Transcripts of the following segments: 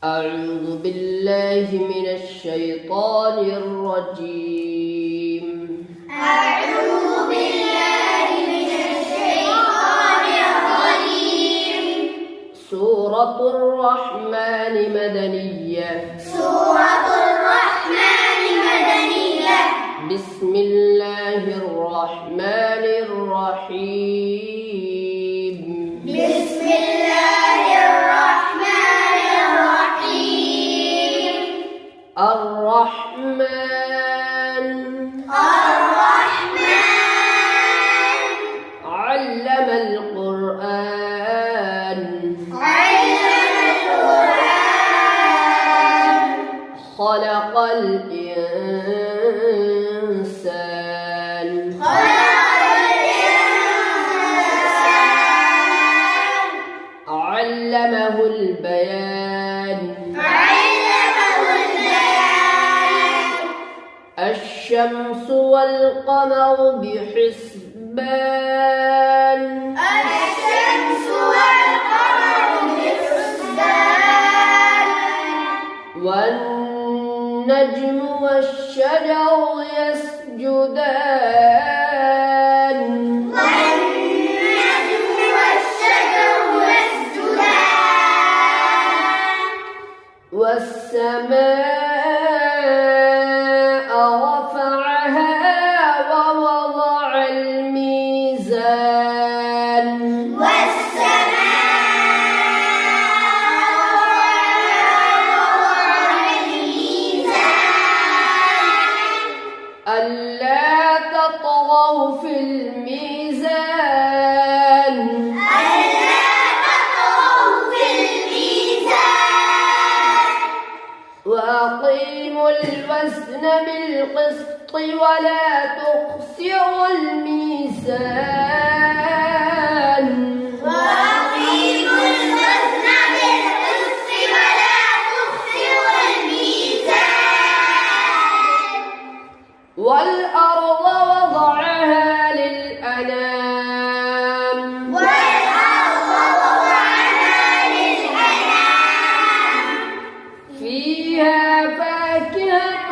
أعوذ بالله من الشيطان الرجيم. أعوذ بالله من الشيطان الرجيم. سورة الرحمن مدنية. سورة الرحمن مدنية. بسم الله الرحمن الرحيم. بسم الله الرحمن الرحيم. الرحمن علم القرآن. خلق الإنسان. علمه البيان. الشمس والقمر بحسبان. والنجم والشجر يسجدان. والسماء رفعها ووضع الميزان. ألا تطغوا في الميزان. وأقيموا الوزن بالقسط ولا تخسروا الميزان. والأرض وضعها للأنام. فيها فاكهة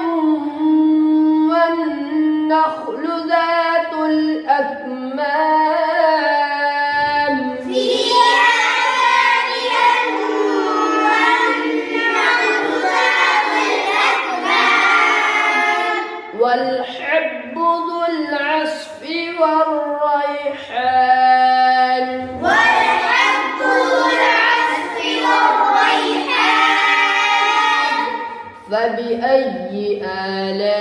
والنخل ذات الأكمام. والحب ذو العصف والريحان. فبأي آلاء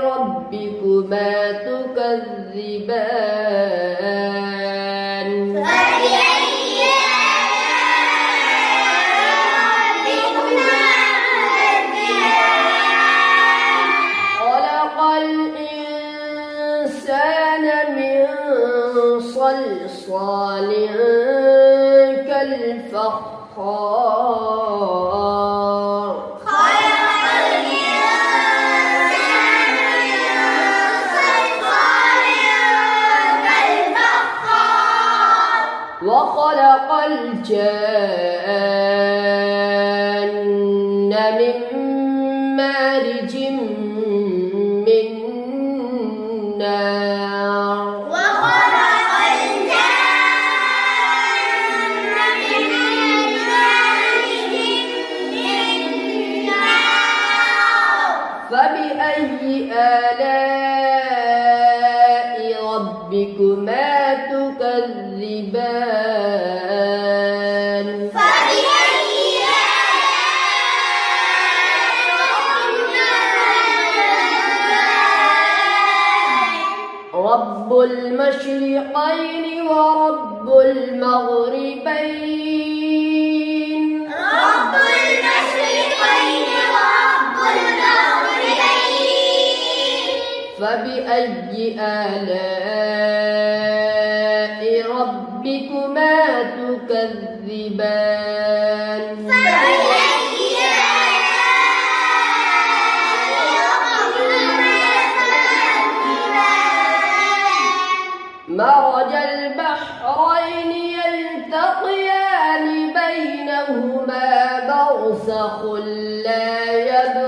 ربكما تكذبان. خلق الإنسان من صلصال كالفخار. وخلق الجان من مارج من نار. فبأي آلاء ربكما تكذبان. رب المشرقين ورب المغربين. فبأي آلاء ربكما تكذبان. مرج البحرين يلتقيان بين برزخ لا يبغيان